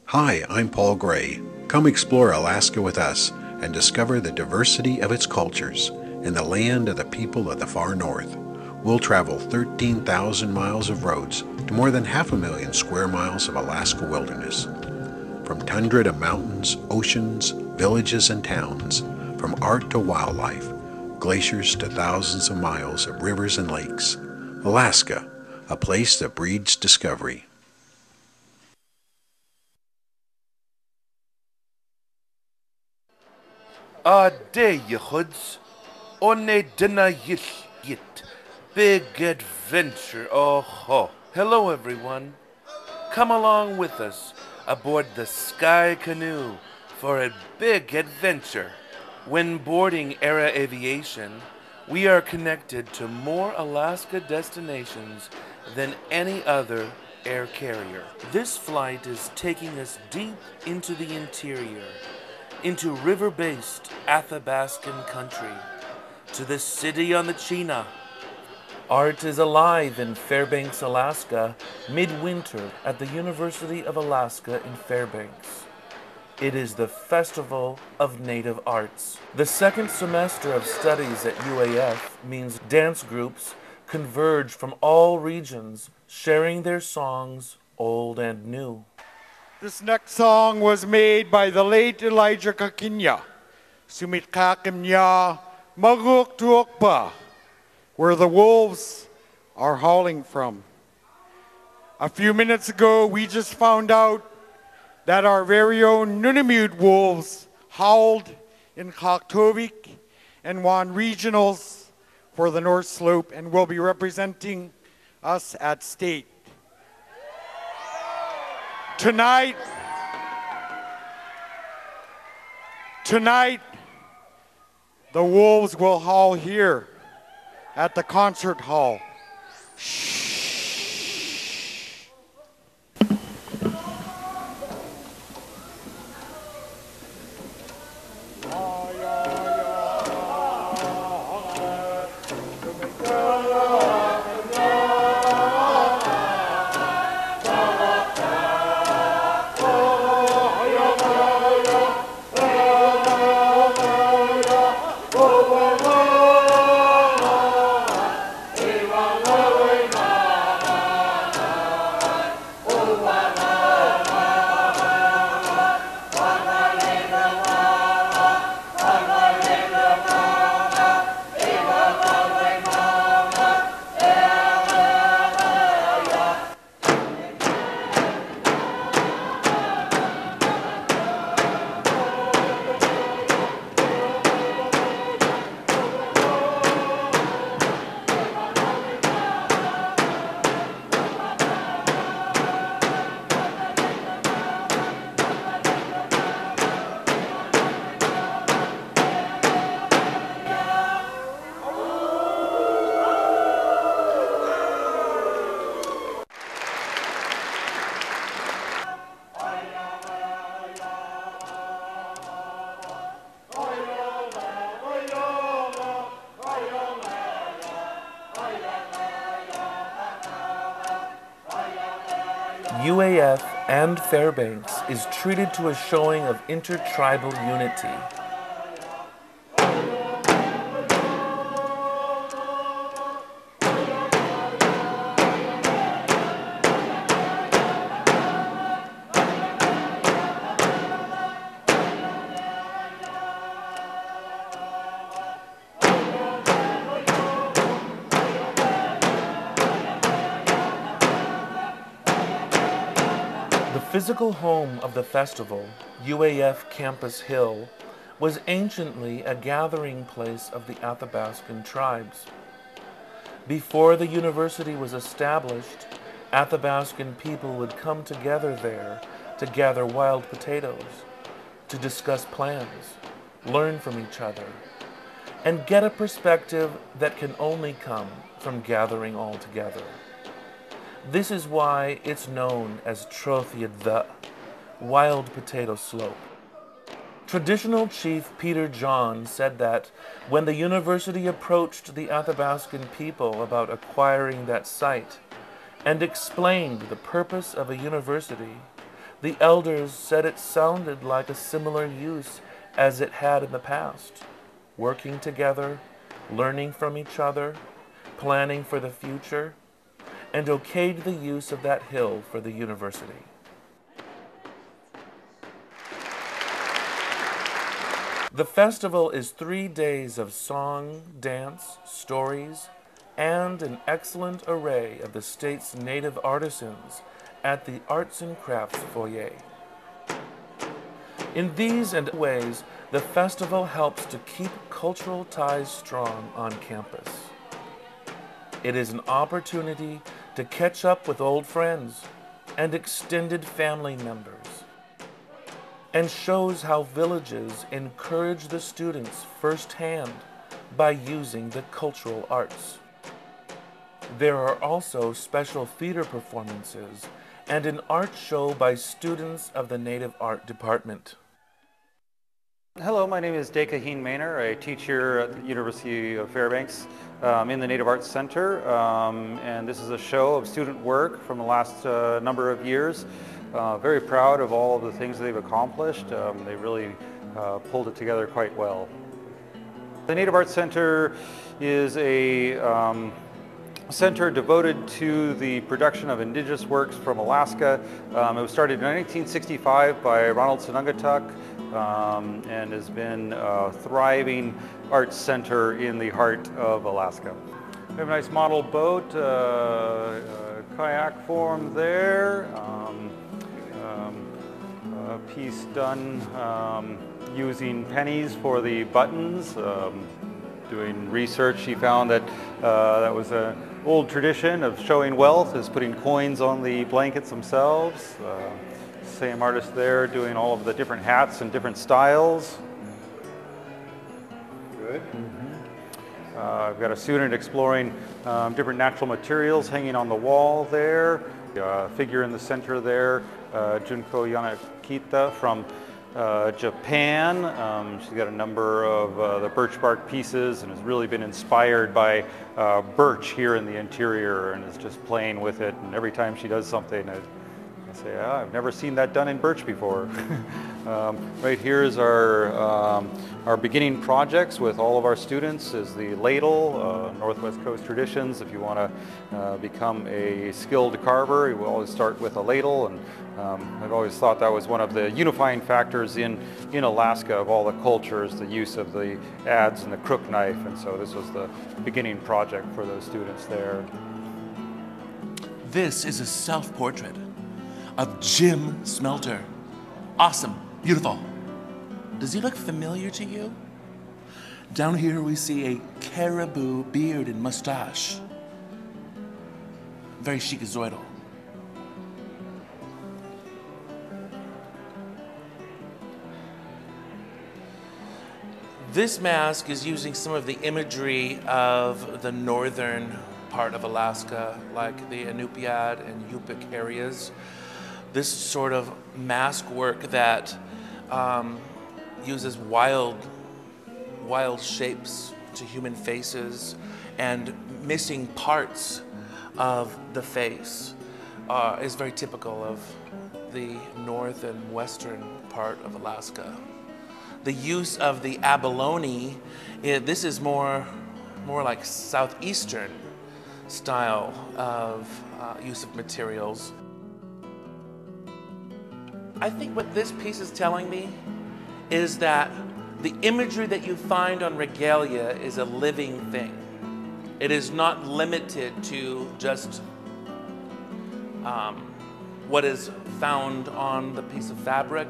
Hi, I'm Paul Gray. Come explore Alaska with us and discover the diversity of its cultures and the land of the people of the far north. We'll travel 13,000 miles of roads to more than 500,000 square miles of Alaska wilderness. From tundra to mountains, oceans, villages and towns, from art to wildlife, glaciers to thousands of miles of rivers and lakes. Alaska, a place that breeds discovery. Day yehuds, one dina yit, big adventure, oh ho. Hello everyone, come along with us aboard the Sky Canoe for a big adventure. When boarding Era Aviation, we are connected to more Alaska destinations than any other air carrier. This flight is taking us deep into the interior, into river-based Athabascan country, to the city on the Chena. Art is alive in Fairbanks, Alaska, midwinter at the University of Alaska in Fairbanks. It is the Festival of Native Arts. The second semester of studies at UAF means dance groups converge from all regions, sharing their songs, old and new. This next song was made by the late Elijah Kakinya, Sumit Kakimnya Maguk Tuokpa, where the wolves are howling from. A few minutes ago, we just found out that our very own Nunamute wolves howled in Kaktovik and won regionals for the North Slope and will be representing us at state. Tonight, the wolves will howl here at the concert hall. UAF and Fairbanks is treated to a showing of intertribal unity. The physical home of the festival, UAF Campus Hill, was anciently a gathering place of the Athabascan tribes. Before the university was established, Athabascan people would come together there to gather wild potatoes, to discuss plans, learn from each other, and get a perspective that can only come from gathering all together. This is why it's known as Trothiad the Wild Potato Slope. Traditional chief Peter John said that when the university approached the Athabascan people about acquiring that site and explained the purpose of a university, The elders said it sounded like a similar use as it had in the past, working together, learning from each other, planning for the future, and okayed the use of that hill for the university. The festival is 3 days of song, dance, stories, and an excellent array of the state's native artisans at the Arts and Crafts foyer. In these and ways, the festival helps to keep cultural ties strong on campus. It is an opportunity to catch up with old friends and extended family members, and shows how villages encourage the students firsthand by using the cultural arts. There are also special theater performances and an art show by students of the Native Art Department. Hello, my name is Dekaheen Maynor. I teach here at the University of Fairbanks in the Native Arts Center, and this is a show of student work from the last number of years. Very proud of all of the things they've accomplished. They really pulled it together quite well. The Native Arts Center is a center devoted to the production of indigenous works from Alaska. It was started in 1965 by Ronald Sunungatuk and has been a thriving arts center in the heart of Alaska. We have a nice model boat, kayak form there, a piece done using pennies for the buttons. Doing research, she found that that was an old tradition of showing wealth, is putting coins on the blankets themselves. Same artist there doing all of the different hats and different styles. Good. I've got a student exploring different natural materials hanging on the wall there. A figure in the center there, Junko Yanakita from Japan. She's got a number of the birch bark pieces and has really been inspired by birch here in the interior and is just playing with it. And every time she does something, I say, oh, I've never seen that done in birch before. Right here is our beginning projects with all of our students is the ladle, Northwest Coast traditions. If you want to become a skilled carver, you will always start with a ladle. And I've always thought that was one of the unifying factors in Alaska of all the cultures, the use of the adze and the crook knife. And so this was the beginning project for those students there. This is a self-portrait of Jim Smelter. Awesome, beautiful. Does he look familiar to you? Down here we see a caribou beard and mustache. Very chicazoidal. This mask is using some of the imagery of the northern part of Alaska, like the Inupiat and Yupik areas. This sort of mask work that uses wild shapes to human faces and missing parts of the face is very typical of the north and western part of Alaska. The use of the abalone, this is more like southeastern style of use of materials. I think what this piece is telling me is that the imagery that you find on regalia is a living thing. It is not limited to just what is found on the piece of fabric,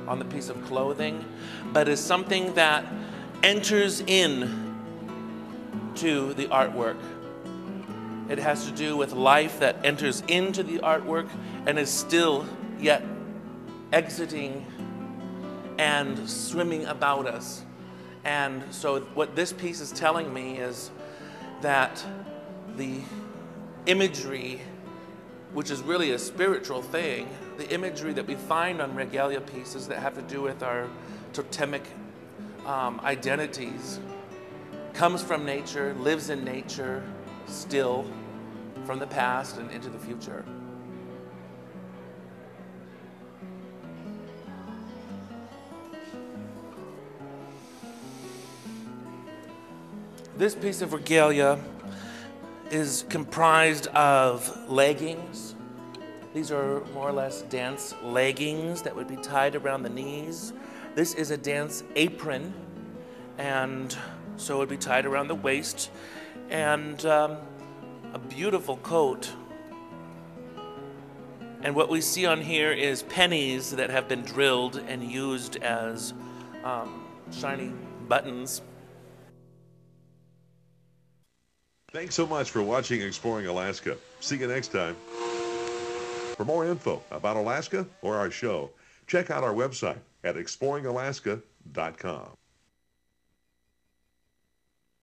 on the piece of clothing, but is something that enters in to the artwork. It has to do with life that enters into the artwork and is still yet exiting and swimming about us. And so what this piece is telling me is that the imagery, which is really a spiritual thing, the imagery that we find on regalia pieces that have to do with our totemic identities, comes from nature, lives in nature, still, from the past and into the future. This piece of regalia is comprised of leggings. These are more or less dance leggings that would be tied around the knees. This is a dance apron, and so it would be tied around the waist, and a beautiful coat. And what we see on here is pennies that have been drilled and used as shiny buttons. Thanks so much for watching Exploring Alaska. See you next time. For more info about Alaska or our show, check out our website at exploringalaska.com.